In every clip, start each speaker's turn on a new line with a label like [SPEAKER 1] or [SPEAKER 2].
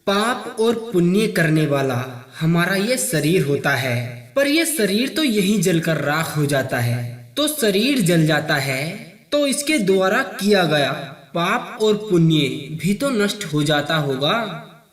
[SPEAKER 1] पाप और पुण्य करने वाला हमारा ये शरीर होता है, पर ये शरीर तो यहीं जलकर राख हो जाता है। तो शरीर जल जाता है तो इसके द्वारा किया गया पाप और पुण्य भी तो नष्ट हो जाता होगा।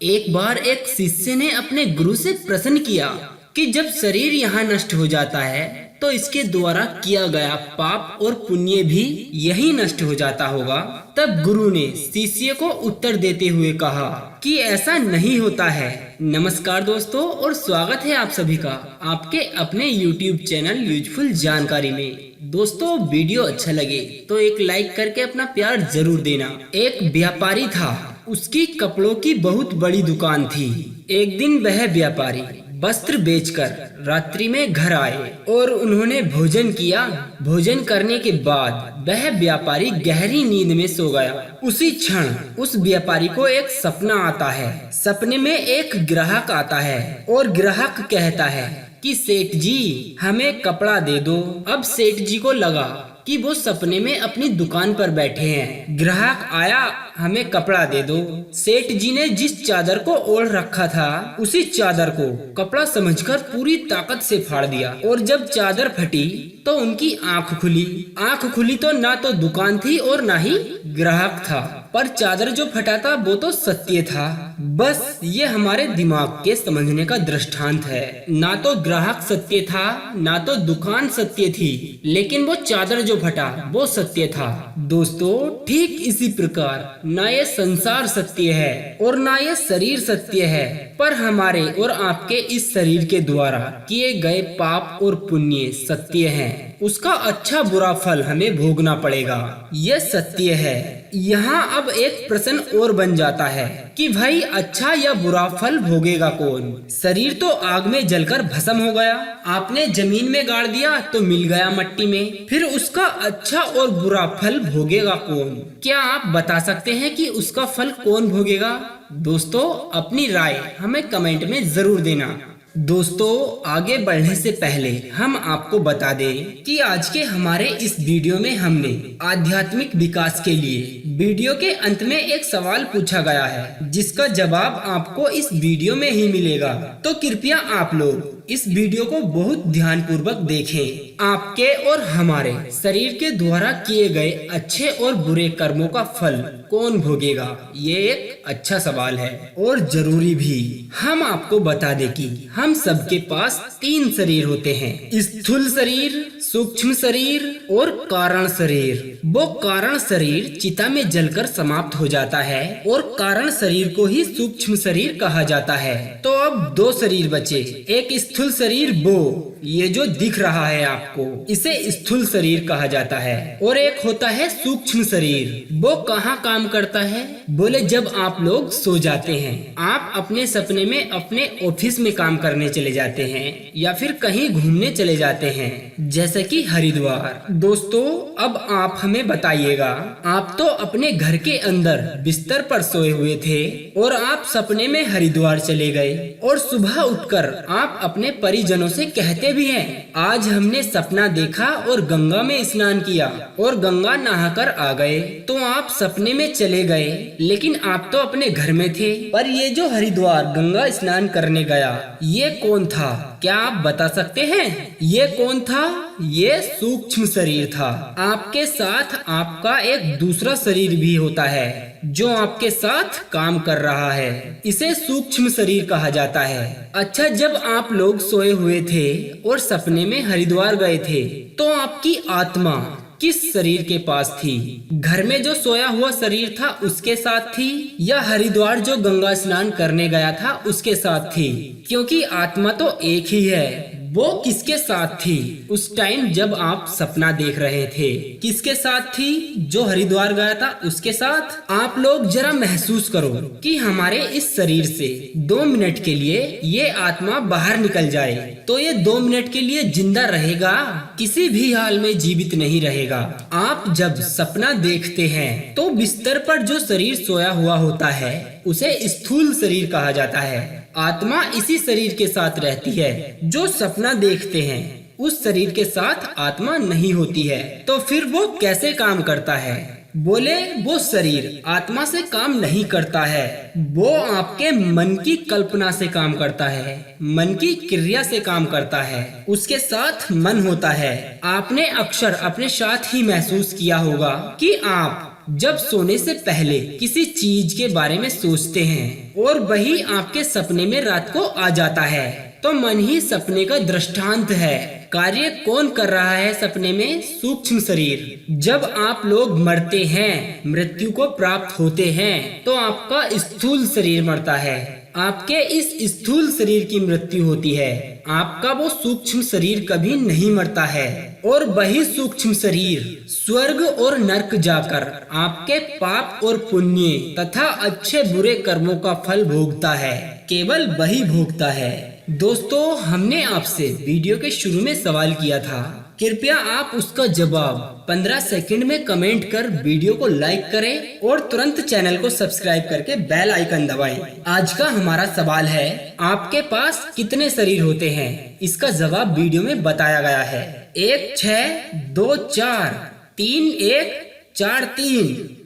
[SPEAKER 1] एक बार एक शिष्य ने अपने गुरु से प्रश्न किया कि जब शरीर यहाँ नष्ट हो जाता है तो इसके द्वारा किया गया पाप और पुण्य भी यही नष्ट हो जाता होगा। तब गुरु ने शिष्य को उत्तर देते हुए कहा कि ऐसा नहीं होता है। नमस्कार दोस्तों, और स्वागत है आप सभी का आपके अपने YouTube चैनल यूजफुल जानकारी में। दोस्तों, वीडियो अच्छा लगे तो एक लाइक करके अपना प्यार जरूर देना। एक व्यापारी था, उसकी कपड़ों की बहुत बड़ी दुकान थी। एक दिन वह व्यापारी वस्त्र बेचकर रात्रि में घर आए और उन्होंने भोजन किया। भोजन करने के बाद वह व्यापारी गहरी नींद में सो गया। उसी क्षण उस व्यापारी को एक सपना आता है। सपने में एक ग्राहक आता है और ग्राहक कहता है कि सेठ जी, हमें कपड़ा दे दो। अब सेठ जी को लगा कि वो सपने में अपनी दुकान पर बैठे हैं। ग्राहक आया, हमें कपड़ा दे दो। सेठ जी ने जिस चादर को ओढ़ रखा था उसी चादर को कपड़ा समझकर पूरी ताकत से फाड़ दिया, और जब चादर फटी तो उनकी आंख खुली। आंख खुली तो ना तो दुकान थी और ना ही ग्राहक था, पर चादर जो फटा था वो तो सत्य था। बस ये हमारे दिमाग के समझने का दृष्टांत है। ना तो ग्राहक सत्य था, ना तो दुकान सत्य थी, लेकिन वो चादर जो फटा वो सत्य था। दोस्तों, ठीक इसी प्रकार ना ये संसार सत्य है और ना ये शरीर सत्य है, पर हमारे और आपके इस शरीर के द्वारा किए गए पाप और पुण्य सत्य हैं। उसका अच्छा बुरा फल हमें भोगना पड़ेगा, यह सत्य है। यहाँ अब एक प्रश्न और बन जाता है कि भाई अच्छा या बुरा फल भोगेगा कौन? शरीर तो आग में जलकर भस्म हो गया, आपने जमीन में गाड़ दिया तो मिल गया मट्टी में, फिर उसका अच्छा और बुरा फल भोगेगा कौन? क्या आप बता सकते हैं कि उसका फल कौन भोगेगा? दोस्तों, अपनी राय हमें कमेंट में जरूर देना। दोस्तों, आगे बढ़ने से पहले हम आपको बता दें कि आज के हमारे इस वीडियो में हमने आध्यात्मिक विकास के लिए वीडियो के अंत में एक सवाल पूछा गया है, जिसका जवाब आपको इस वीडियो में ही मिलेगा। तो कृपया आप लोग इस वीडियो को बहुत ध्यान पूर्वक देखें। आपके और हमारे शरीर के द्वारा किए गए अच्छे और बुरे कर्मों का फल कौन भोगेगा? ये एक अच्छा सवाल है और जरूरी भी। हम आपको बता दें कि हम सबके पास 3 शरीर होते हैं: स्थूल शरीर, सूक्ष्म शरीर और कारण शरीर। वो कारण शरीर चिता में जलकर समाप्त हो जाता है और कारण शरीर को ही सूक्ष्म शरीर कहा जाता है। तो अब 2 शरीर बचे। एक स्थूल शरीर, वो ये जो दिख रहा है आपको, इसे स्थूल शरीर कहा जाता है, और एक होता है सूक्ष्म शरीर। वो कहाँ काम करता है? बोले, जब आप लोग सो जाते हैं, आप अपने सपने में अपने ऑफिस में काम करने चले जाते हैं या फिर कहीं घूमने चले जाते हैं, जैसे कि हरिद्वार। दोस्तों, अब आप हमें बताइएगा, आप तो अपने घर के अंदर बिस्तर पर सोए हुए थे और आप सपने में हरिद्वार चले गए, और सुबह उठकर आप अपने परिजनों से कहते भी हैं, आज हमने सपना देखा और गंगा में स्नान किया और गंगा नहाकर आ गए। तो आप सपने में चले गए, लेकिन आप तो अपने घर में थे। पर ये जो हरिद्वार गंगा स्नान करने गया, ये कौन था? क्या आप बता सकते हैं ये कौन था? ये सूक्ष्म शरीर था। आपके साथ आपका एक दूसरा शरीर भी होता है जो आपके साथ काम कर रहा है, इसे सूक्ष्म शरीर कहा जाता है। अच्छा, जब आप लोग सोए हुए थे और सपने में हरिद्वार गए थे, तो आपकी आत्मा किस शरीर के पास थी? घर में जो सोया हुआ शरीर था उसके साथ थी, या हरिद्वार जो गंगा स्नान करने गया था उसके साथ थी? क्योंकि आत्मा तो एक ही है। वो किसके साथ थी उस टाइम जब आप सपना देख रहे थे? किसके साथ थी? जो हरिद्वार गया था उसके साथ। आप लोग जरा महसूस करो कि हमारे इस शरीर से 2 मिनट के लिए ये आत्मा बाहर निकल जाए, तो ये 2 मिनट के लिए जिंदा रहेगा? किसी भी हाल में जीवित नहीं रहेगा। आप जब सपना देखते हैं तो बिस्तर पर जो शरीर सोया हुआ होता है उसे स्थूल शरीर कहा जाता है। आत्मा इसी शरीर के साथ रहती है। जो सपना देखते हैं उस शरीर के साथ आत्मा नहीं होती है। तो फिर वो कैसे काम करता है? बोले वो शरीर आत्मा से काम नहीं करता है, वो आपके मन की कल्पना से काम करता है, मन की क्रिया से काम करता है, उसके साथ मन होता है। आपने अक्सर अपने साथ ही महसूस किया होगा कि आप जब सोने से पहले किसी चीज के बारे में सोचते हैं और वही आपके सपने में रात को आ जाता है, तो मन ही सपने का दृष्टांत है। कार्य कौन कर रहा है सपने में? सूक्ष्म शरीर। जब आप लोग मरते हैं, मृत्यु को प्राप्त होते हैं, तो आपका स्थूल शरीर मरता है, आपके इस स्थूल शरीर की मृत्यु होती है। आपका वो सूक्ष्म शरीर कभी नहीं मरता है और वही सूक्ष्म शरीर स्वर्ग और नरक जाकर आपके पाप और पुण्य तथा अच्छे बुरे कर्मों का फल भोगता है, केवल वही भोगता है। दोस्तों, हमने आपसे वीडियो के शुरू में सवाल किया था, कृपया आप उसका जवाब 15 सेकंड में कमेंट कर वीडियो को लाइक करें और तुरंत चैनल को सब्सक्राइब करके बेल आइकन दबाएं। आज का हमारा सवाल है, आपके पास कितने शरीर होते हैं? इसका जवाब वीडियो में बताया गया है। 1 6 2 4 3 1 4 3।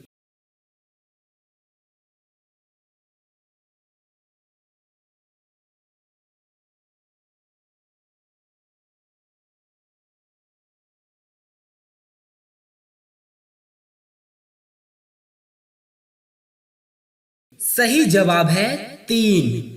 [SPEAKER 1] सही जवाब है 3।